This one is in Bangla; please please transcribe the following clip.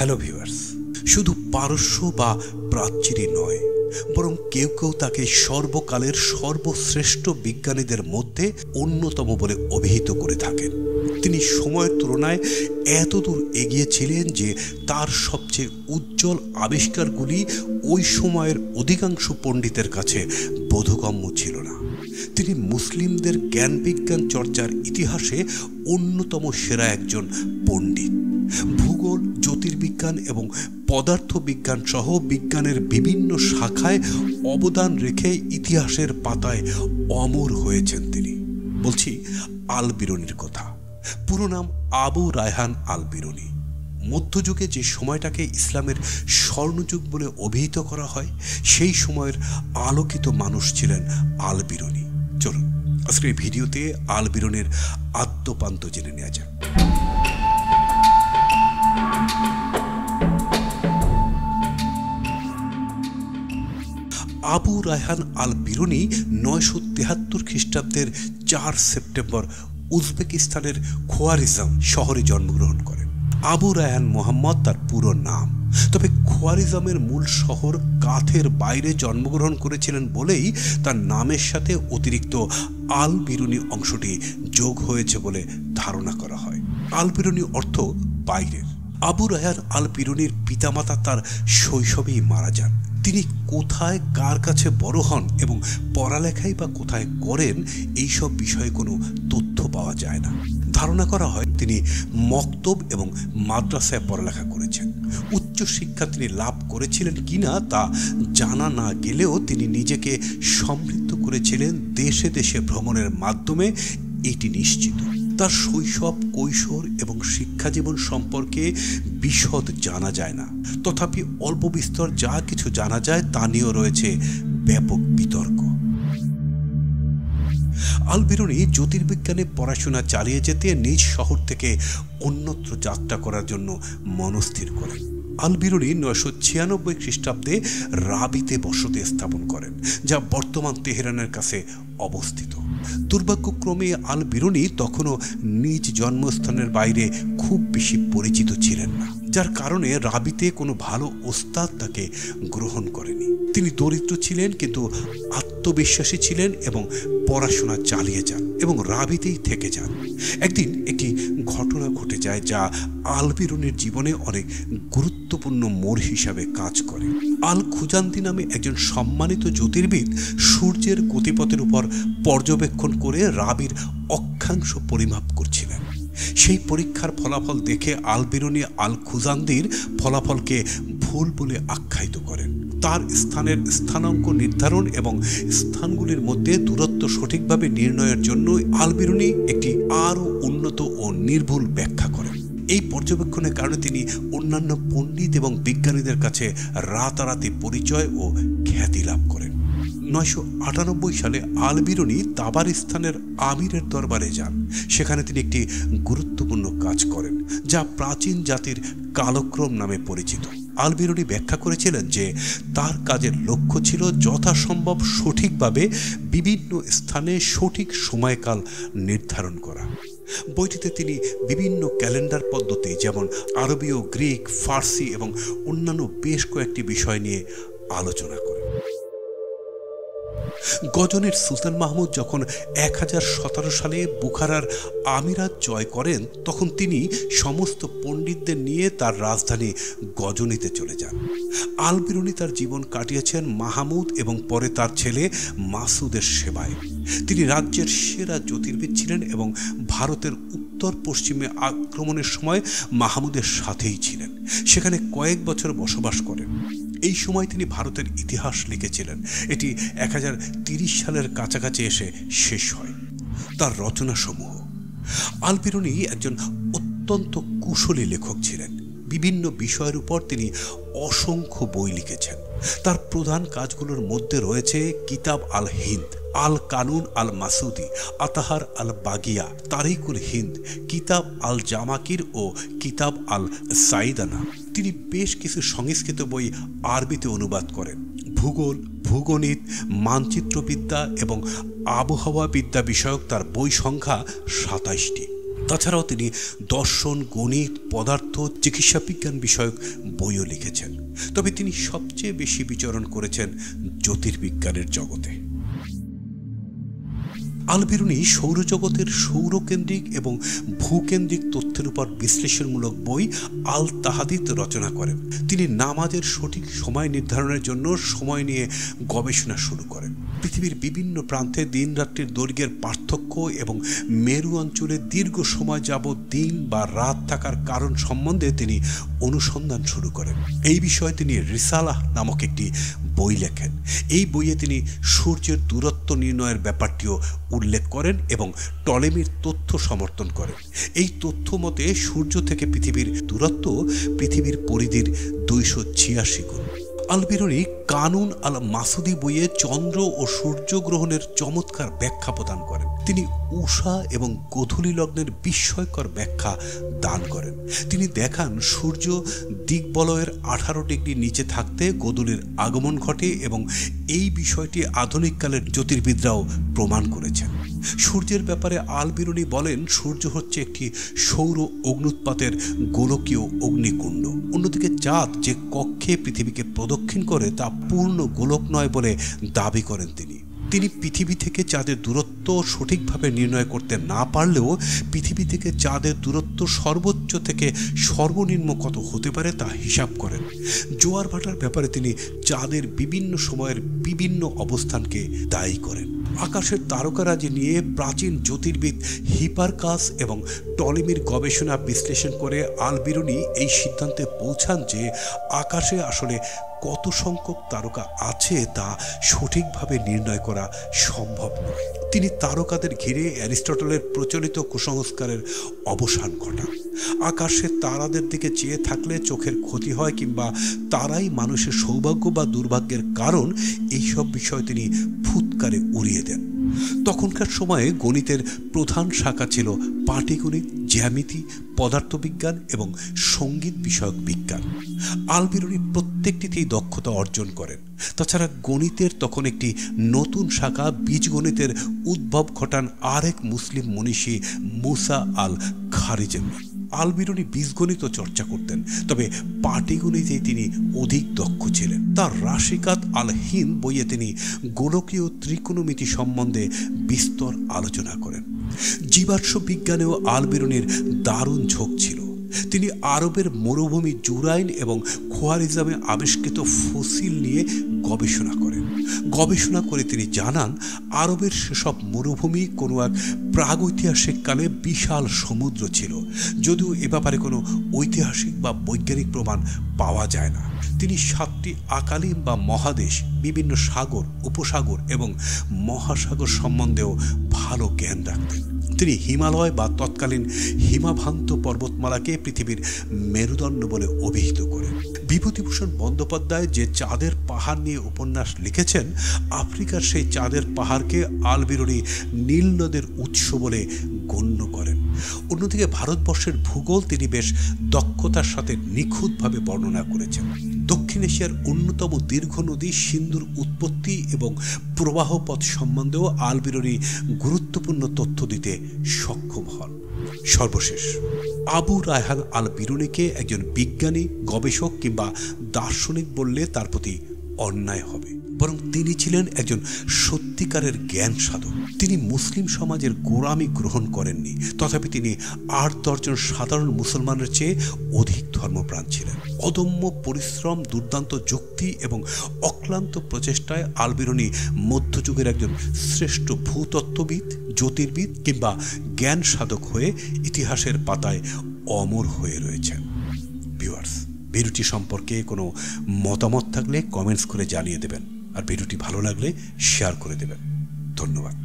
হ্যালো ভিউয়ার্স, শুধু পারস্য বা প্রাচ্যেরই নয়, বরং কেউ কেউ তাকে সর্বকালের সর্বশ্রেষ্ঠ বিজ্ঞানীদের মধ্যে অন্যতম বলে অভিহিত করে থাকেন। তিনি সময়ের তুলনায় এতদূর এগিয়ে ছিলেন যে তার সবচেয়ে উজ্জ্বল আবিষ্কারগুলি ওই সময়ের অধিকাংশ পণ্ডিতের কাছে বোধগম্য ছিল না। তিনি মুসলিমদের জ্ঞান বিজ্ঞান চর্চার ইতিহাসে অন্যতম সেরা একজন পণ্ডিত। ভূগোল, জ্যোতির্বিজ্ঞান এবং পদার্থবিজ্ঞান সহ বিজ্ঞানের বিভিন্ন শাখায় অবদান রেখে ইতিহাসের পাতায় অমর হয়েছেন তিনি। বলছি আল বিরুনির কথা। পুরো নাম আবু রায়হান আল বিরুনি। মধ্যযুগে যে সময়টাকে ইসলামের স্বর্ণযুগ বলে অভিহিত করা হয়, সেই সময়ের আলোকিত মানুষ ছিলেন আল বিরুনি। চলুন আজকের ভিডিওতে আল বিরুনির আদ্যোপান্ত জেনে নেওয়া যাক। আবু রায়হান আল বিরুনি 973 খ্রিস্টাব্দের 4 সেপ্টেম্বর উজবেকিস্তানের খোয়ারিজম শহরে জন্মগ্রহণ করেন। আবু রায়হান মোহাম্মদ তার পুরো নাম, তবে খোয়ারিজমের মূল শহর কাথের বাইরে জন্মগ্রহণ করেছিলেন বলেই তার নামের সাথে অতিরিক্ত আল বিরুনি অংশটি যোগ হয়েছে বলে ধারণা করা হয়। আল বিরুনি অর্থ বাইরের। আবু রায়হান আল বিরুনির পিতামাতা তার শৈশবেই মারা যান। তিনি কোথায় কার কাছে বড় হন এবং পড়ালেখাই বা কোথায় করেন, এইসব বিষয়ে কোনো তথ্য পাওয়া যায় না। ধারণা করা হয় তিনি মক্তব এবং মাদ্রাসায় পড়ালেখা করেছেন। উচ্চশিক্ষা তিনি লাভ করেছিলেন কিনা তা জানা না গেলেও তিনি নিজেকে সমৃদ্ধ করেছিলেন দেশে দেশে ভ্রমণের মাধ্যমে, এটি নিশ্চিত। তার শৈশব, কৈশোর এবং শিক্ষাজীবন সম্পর্কে বিশদ জানা যায় না, তথাপি অল্প বিস্তর যা কিছু জানা যায় তা নিয়েও রয়েছে ব্যাপক বিতর্ক। আল বিরুনি জ্যোতির্বিজ্ঞানে পড়াশোনা চালিয়ে যেতে নিজ শহর থেকে অন্যত্র যাত্রা করার জন্য মনস্থির করেন। আল বিরুনি 996 খ্রিস্টাব্দে রাবিতে বসতি স্থাপন করেন, যা বর্তমান তেহরানের কাছে অবস্থিত। দুর্ভাগ্যক্রমে আল বিরুনি তখনও নিজ জন্মস্থানের বাইরে খুব বেশি পরিচিত ছিলেন না, যার কারণে রাবিতে কোনো ভালো ওস্তাদ তাকে গ্রহণ করেনি। তিনি দরিদ্র ছিলেন কিন্তু আত্মবিশ্বাসী ছিলেন এবং পড়াশোনা চালিয়ে যান এবং রাবিতেই থেকে যান। একদিন একটি ঘটনা ঘটে যায় যা আল বিরুনির জীবনে অনেক গুরুত্বপূর্ণ মোড় হিসাবে কাজ করে। আল খুজান্দি নামে একজন সম্মানিত জ্যোতির্বিদ সূর্যের গতিপথের উপর পর্যবেক্ষণ করে রাবির অক্ষাংশ পরিমাপ করছিলেন। সেই পরীক্ষার ফলাফল দেখে আল বিরুনি আল খুজান্দির ফলাফলকে ভুল বলে আখ্যায়িত করেন। তার স্থানের স্থানাঙ্ক নির্ধারণ এবং স্থানগুলির মধ্যে দূরত্ব সঠিকভাবে নির্ণয়ের জন্য আল বিরুনি একটি আরও উন্নত ও নির্ভুল ব্যাখ্যা করেন। এই পর্যবেক্ষণের কারণে তিনি অন্যান্য পণ্ডিত এবং বিজ্ঞানীদের কাছে রাতারাতি পরিচয় ও খ্যাতি লাভ করেন। 998 সালে আল বিরুনি তাবারিস্তানের আমিরের দরবারে যান। সেখানে তিনি একটি গুরুত্বপূর্ণ কাজ করেন, যা প্রাচীন জাতির কালক্রম নামে পরিচিত। আল বিরুনি ব্যাখ্যা করেছিলেন যে তার কাজের লক্ষ্য ছিল যথাসম্ভব সঠিকভাবে বিভিন্ন স্থানে সঠিক সময়কাল নির্ধারণ করা। বইটিতে তিনি বিভিন্ন ক্যালেন্ডার পদ্ধতি যেমন আরবীয়, গ্রিক, ফার্সি এবং অন্যান্য বেশ কয়েকটি বিষয় নিয়ে আলোচনা করেন। গজনির সুলতান মাহমুদ যখন 1017 সালে বুখারার আমিরাত জয় করেন, তখন তিনি সমস্ত পণ্ডিতদের নিয়ে তার রাজধানী গজনিতে চলে যান। আল বিরুনি তার জীবন কাটিয়েছেন মাহমুদ এবং পরে তার ছেলে মাসুদের সেবায়। তিনি রাজ্যের সেরা জ্যোতির্বিদ ছিলেন এবং ভারতের উত্তর পশ্চিমে আক্রমণের সময় মাহমুদের সাথেই ছিলেন। সেখানে কয়েক বছর বসবাস করেন। এই সময় তিনি ভারতের ইতিহাস লিখেছিলেন। এটি 1030 সালের কাছাকাছি এসে শেষ হয়। তার রচনাসমূহ। আল বিরুনি একজন অত্যন্ত কুশলী লেখক ছিলেন। বিভিন্ন বিষয়ের উপর তিনি অসংখ্য বই লিখেছেন। তার প্রধান কাজগুলোর মধ্যে রয়েছে কিতাব আল হিন্দ, আল কানুন আল মাসুদি, আতাহার আল বাগিয়া, তারিকুল হিন্দ, কিতাব আল জামাকির ও কিতাব আল সাইদানা। তিনি বেশ কিছু সংস্কৃত বই আরবিতে অনুবাদ করেন। ভূগোল, ভূগণিত, মানচিত্রবিদ্যা এবং আবহাওয়া বিদ্যা বিষয়ক তার বই সংখ্যা 27টি। তাছাড়াও তিনি দর্শন, গণিত, পদার্থ, চিকিৎসা বিজ্ঞান বিষয়ক বইও লিখেছেন। তবে তিনি সবচেয়ে বেশি বিচরণ করেছেন জ্যোতির্বিজ্ঞানের জগতে। আল বিরুনি সৌরজগতের সৌরকেন্দ্রিক এবং ভূকেন্দ্রিক তথ্যের উপর বিশ্লেষণমূলক বই আল তাহাদিত রচনা করেন। তিনি নামাজের সঠিক সময় নির্ধারণের জন্য সময় নিয়ে গবেষণা শুরু করেন। পৃথিবীর বিভিন্ন প্রান্তে দিন রাত্রির দৈর্ঘ্যের পার্থক্য এবং মেরু অঞ্চলে দীর্ঘ সময় যাবৎ দিন বা রাত থাকার কারণ সম্বন্ধে তিনি অনুসন্ধান শুরু করেন। এই বিষয়ে তিনি রিসালাহ নামক একটি বই লেখেন। এই বইয়ে তিনি সূর্যের দূরত্ব নির্ণয়ের ব্যাপারটিও উল্লেখ করেন এবং টলেমির তথ্য সমর্থন করেন। এই তথ্য মতে সূর্য থেকে পৃথিবীর দূরত্ব পৃথিবীর পরিধির 286 গুণ। আল বিরুনি কানুন আল মাসুদি বইয়ে চন্দ্র ও সূর্য গ্রহণের চমৎকার ব্যাখ্যা প্রদান করেন। তিনি উষা এবং গোধূলি লগ্নের বিস্ময়কর ব্যাখ্যা দান করেন। তিনি দেখান সূর্য দিগবলয়ের 18 ডিগ্রি নিচে থাকতে গোধূলির আগমন ঘটে এবং এই বিষয়টি আধুনিককালের জ্যোতির্বিদরাও প্রমাণ করেছেন। সূর্যের ব্যাপারে আল বিরুনি বলেন, সূর্য হচ্ছে একটি সৌর অগ্নুৎপাতের গোলকীয় অগ্নিকুণ্ড। অন্যদিকে চাঁদ যে কক্ষে পৃথিবীকে প্রদক্ষিণ করে তা পূর্ণ গোলক নয় বলে দাবি করেন তিনি। তিনি পৃথিবী থেকে চাঁদের দূরত্ব সঠিকভাবে নির্ণয় করতে না পারলেও পৃথিবী থেকে চাঁদের দূরত্ব সর্বোচ্চ থেকে সর্বনিম্ন কত হতে পারে তা হিসাব করেন। জোয়ার ভাটার ব্যাপারে তিনি চাঁদের বিভিন্ন সময়ের বিভিন্ন অবস্থানকে দায়ী করেন। আকাশের তারকারাজি নিয়ে প্রাচীন জ্যোতির্বিদ হিপারকাস এবং টলেমির গবেষণা বিশ্লেষণ করে আল বিরুনি এই সিদ্ধান্তে পৌঁছান যে আকাশে আসলে কত সংখ্যক তারকা আছে তা সঠিকভাবে নির্ণয় করা সম্ভব নয়। তিনি তারকাদের ঘিরে অ্যারিস্টটলের প্রচলিত কুসংস্কারের অবসান ঘটান। আকাশে তারাদের দিকে চেয়ে থাকলে চোখের ক্ষতি হয় কিংবা তারাই মানুষের সৌভাগ্য বা দুর্ভাগ্যের কারণ, এইসব বিষয় তিনি ফুৎকারে উড়িয়ে দেন। তখনকার সময়ে গণিতের প্রধান শাখা ছিল পাটিগণিত, জ্যামিতি, পদার্থবিজ্ঞান এবং সঙ্গীত বিষয়ক বিজ্ঞান। আল বিরুনি প্রত্যেকটিতেই দক্ষতা অর্জন করেন। তাছাড়া গণিতের তখন একটি নতুন শাখা বীজগণিতের উদ্ভব ঘটান আরেক মুসলিম মনীষী মুসা আল খারিজমি। আল বিরুনি বীজগণিতও চর্চা করতেন, তবে পাটিগণিতে তিনি অধিক দক্ষ ছিলেন। তার রাশিকাত আল হিন্দ বইয়ে তিনি গোলকীয় ত্রিকোণমিতি সম্বন্ধে বিস্তর আলোচনা করেন। জীবাশ্ম বিজ্ঞানেও আল বিরুনির দারুণ ঝোঁক ছিল। তিনি আরবের মরুভূমি জুরাইন এবং খোয়ারিজমে আবিষ্কৃত ফসিল নিয়ে গবেষণা করেন। গবেষণা করে তিনি জানান আরবের সেসব মরুভূমি কোনো এক প্রাগৈতিহাসিক কালে বিশাল সমুদ্র ছিল, যদিও এ ব্যাপারে কোনো ঐতিহাসিক বা বৈজ্ঞানিক প্রমাণ পাওয়া যায় না। তিনি 7টি আকালিম বা মহাদেশ, বিভিন্ন সাগর, উপসাগর এবং মহাসাগর সম্বন্ধেও ভালো জ্ঞান রাখতেন। তিনি হিমালয় বা তৎকালীন হিমাভান্ত পর্বতমালাকে পৃথিবীর মেরুদণ্ড বলে অভিহিত করেন। বিভূতিভূষণ বন্দ্যোপাধ্যায় যে চাঁদের পাহাড় নিয়ে উপন্যাস লিখেছেন, আফ্রিকার সেই চাঁদের পাহাড়কে আল বিরুনি নীল নদের উৎস বলে গণ্য করেন। অন্যদিকে ভারতবর্ষের ভূগোল তিনি বেশ দক্ষতার সাথে নিখুঁতভাবে বর্ণনা করেছেন। দক্ষিণ এশিয়ার অন্যতম দীর্ঘ নদী সিন্ধুর উৎপত্তি এবং প্রবাহ পথ সম্বন্ধেও আল বিরুনি গুরুত্বপূর্ণ তথ্য দিতে সক্ষম হন। সর্বশেষ, আবু রায়হান আল বিরুনিকে একজন বিজ্ঞানী, গবেষক কিংবা দার্শনিক বললে তার প্রতি অন্যায় হবে, বরং তিনি ছিলেন একজন সত্যিকারের জ্ঞান সাধক। তিনি মুসলিম সমাজের গোড়ামি গ্রহণ করেননি, তথাপি তিনি 8-10 জন সাধারণ মুসলমানের চেয়ে অধিক ধর্মপ্রাণ ছিলেন। অদম্য পরিশ্রম, দুর্দান্ত যুক্তি এবং অক্লান্ত প্রচেষ্টায় আল বিরুনি মধ্যযুগের একজন শ্রেষ্ঠ ভূতত্ত্ববিদ, জ্যোতির্বিদ কিংবা জ্ঞান সাধক হয়ে ইতিহাসের পাতায় অমর হয়ে রয়েছেন। ভিউয়ার্স, ভিডিওটি সম্পর্কে কোনো মতামত থাকলে কমেন্টস করে জানিয়ে দেবেন, আর ভিডিওটি ভালো লাগলে শেয়ার করে দেবেন। ধন্যবাদ।